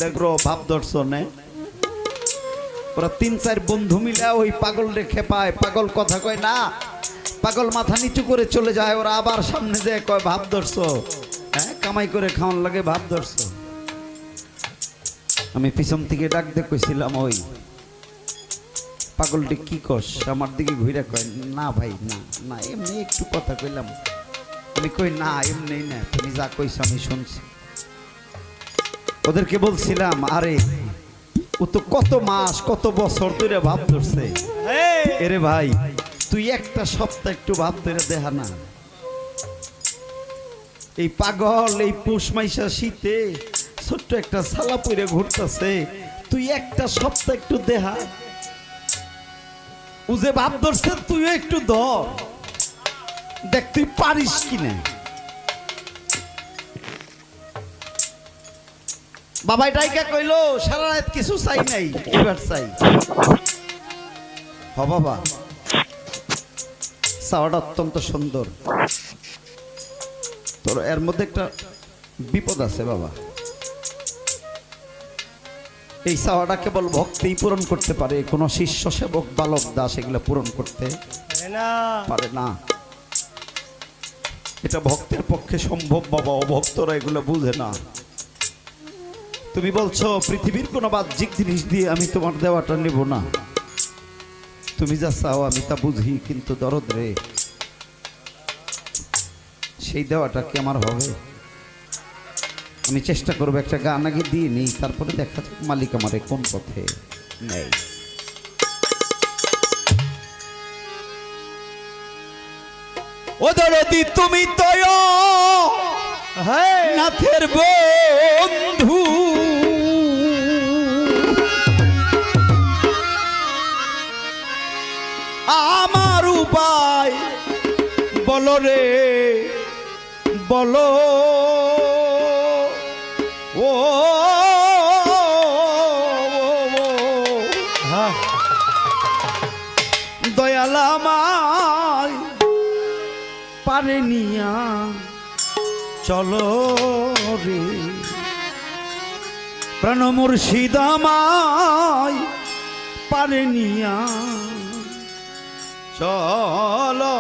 দেখো ভাব দর্শনে ওরা ৩-৪ বন্ধু মিলে ওই পাগল রেখে পায়, পাগল কথা কয় না, পাগল মাথা নিচু করে চলে যায়। ওরা আবার সামনে যায় কয় ভাব দর্শ, হ্যাঁ কামাই করে খাওয়ান লাগে ভাব দর্শ। আমি পিছন থেকে ডাক দিয়ে কইছিলাম, ওই পাগলটি কি কস? আমার দিকে ঘুরে কয় না ভাই না না, এমনি একটু কথা কইলাম। আমি কই না এমনি না, তুমি যা কইছ আমি শুনছি। ওদেরকে বলছিলাম আরে ও তো কত মাস কত বছর ধরে ভাব ধরছে, এরে ভাই তুই একটা সপ্তাহ একটু ভাব ধরে দেখা না। এই পাগল এই পুষ মাইশা শীতে ছোট্ট একটা সালা পরে ঘুরতেছে, তুই একটা সপ্তাহ একটু দেখা। ও যে ভাব ধরছে তুইও একটু ধর, দেখ তুই পারিস কিনা। বাবাই ডাইকা কইলো সারা রাত কিছু চাই নাই, এবার চাই। হ বাবা, চাওয়াটা অত্যন্ত সুন্দর, তোর এর মধ্যে একটা বিপদ আছে বাবা। এই চাওয়াটা কেবল ভক্তি পূরণ করতে পারে, কোন শিষ্য সেবক বালক দাস এগুলো পূরণ করতে পারে না। এটা ভক্তের পক্ষে সম্ভব বাবা, অভক্তরা এগুলো বুঝে না। তুমি বলছো পৃথিবীর কোনো বাহ্যিক জিনিস দিয়ে আমি তোমার দেওয়াটা নেব না, তুমি যা চাও আমি তা বুঝি, কিন্তু দরদ রে সেই দেওয়াটা কি আমার হবে? আমি চেষ্টা করবো একটা গান আগে দিয়ে নিই, তারপরে দেখা যাক মালিক আমারে কোন পথে নেই। ও দরদি তুমি তো নাথের বন্ধু, আমার উপায় বলো রে বলো। ও দয়াল আমায় পারে নিয়া চলো রে, প্রাণ মুর্শিদ আমায় পারে নিয়া চলো।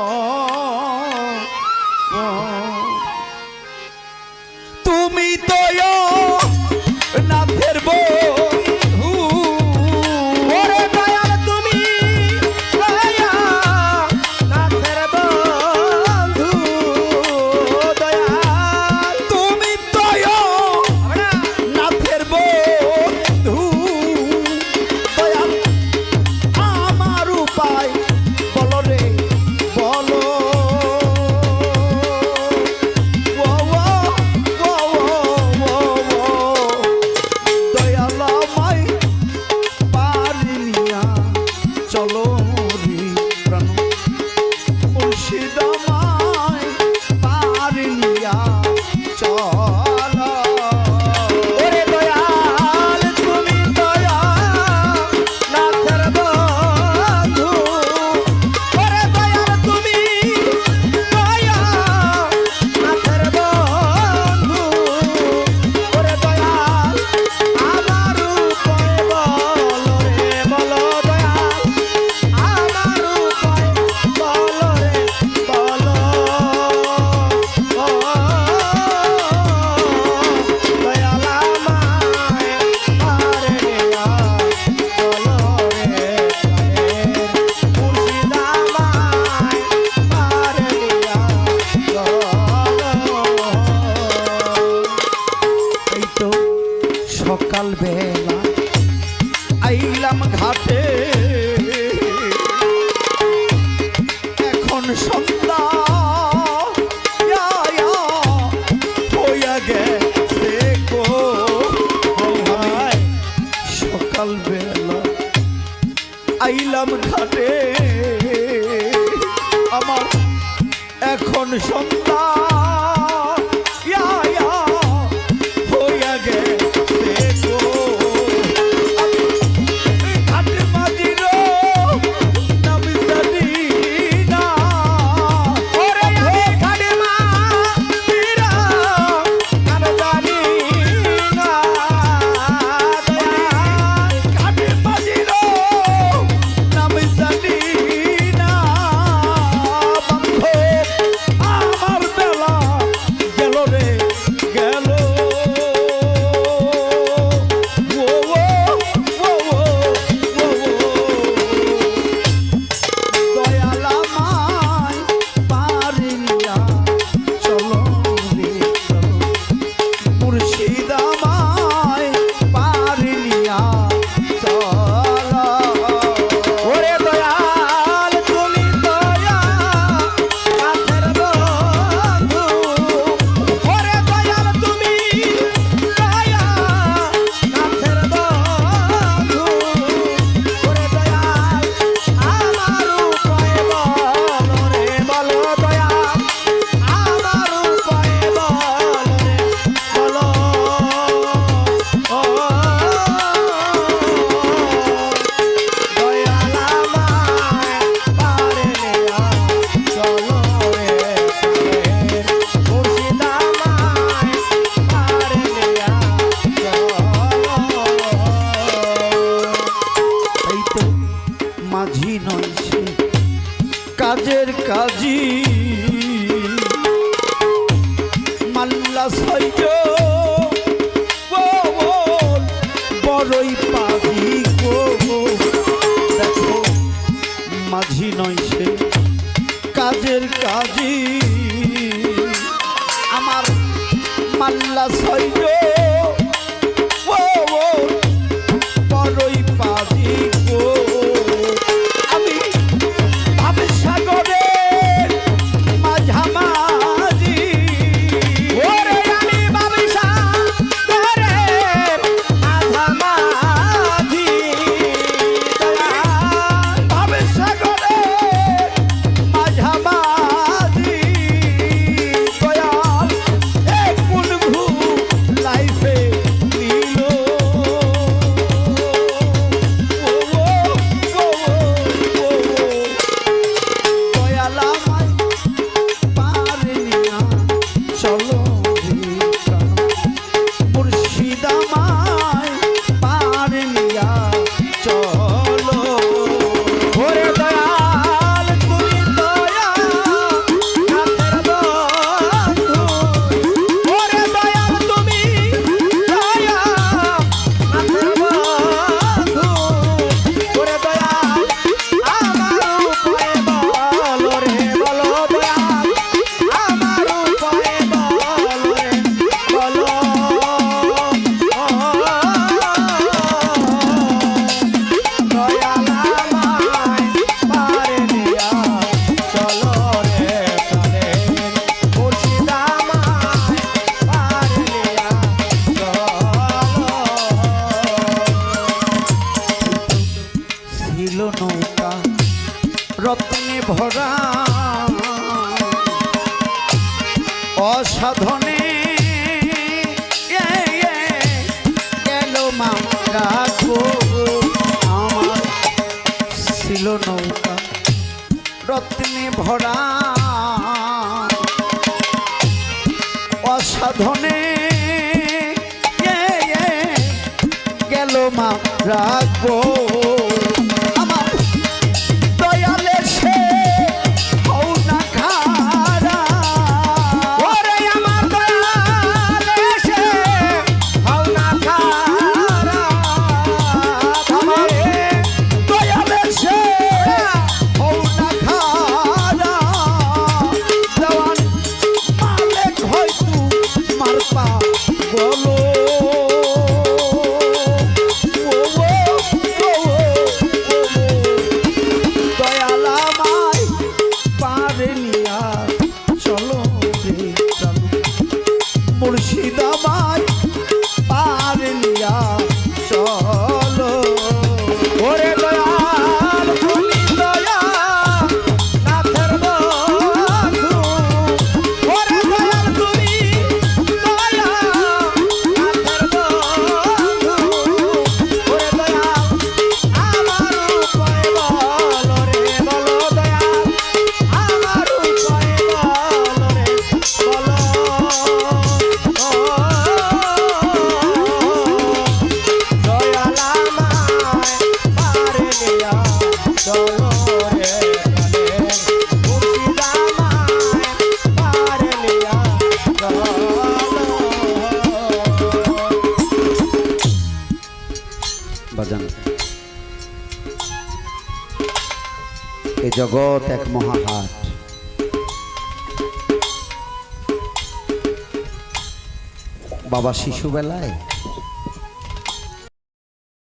তুমি তো নাথের বন্ধু, ওরে দয়াল তুমি নাথের বন্ধু, দয়াল তুমি তো নাথের বন্ধু, দয়াল আমার উপায় বলো রে বলো। সকাল বেলা আইলাম ঘাটে, এখন সন্ধ্যা হইয়া গেছে গো। সকাল বেলা আইলাম ঘাটে, আমার এখন সন্ধ্যা হইয়া গেছে গো। ঘাটে মাঝির নাম জানি না, ঘাটে মাঝির নাম জানি না। বড়ই পাজি গো দেখো মাঝি নয় সে কাজের কাজী আমার মাল্লা সৈন্য ও বড়ই পাজি গো আমি ভাবসাগরে মাঝামাঝি ওরে আমি ভাবসাগরে মাঝামাঝি ভাবসাগরে মাঝামাঝি দয়াল এ কোন ভুল লাইফে নিল দয়াল আমায় পারেনি না চলো মুর্শিদ আমায় পারেনি না চলো ওরে দয়াল তুমি দয়া নাথের বন্ধু ওরে দয়াল তুমি দয়া নাথের বন্ধু ওরে দয়াল আমার উপায়ে বলো রে বলো দয়াল আমার উপায়ে বলো রে বলো দয়াল আমায় পারে নিয়া চলো রে প্রাণে মুর্শিদ আমায় পারে নিয়া চলো ছিল নৌকা রত্নে ভরা অসাধনে গেল মামরা গো আমার ছিল নৌকা রত্নে ভরা অসাধনে গেল মামরা গো আমার দয়ালে সে হও না খারা ওরে আমার দয়াল এসে হও না খারা আমার দয়ালে সে হও না খারা দেওয়ান মালিক হয়তো মারপা বলো দয়াল আমায় পারে নিয়া চলো রে চলো মুর্শিদ আমায় পারে নিয়া চলো ওরে দয়াল তুমি দয়া নাথের বন্ধু ওরে দয়াল তুমি দয়া নাথের বন্ধু ওরে দয়াল আমার উপায়ে বলো রে বলো দয়াল আমার উপায়ে বলো রে বলো দয়াল আমায় পারে নিয়া চলো রে প্রাণে মুর্শিদ আমায় পারে নিয়া চলো বাজান এ জগৎ এক মহাহাট বাবা শিশুবেলায়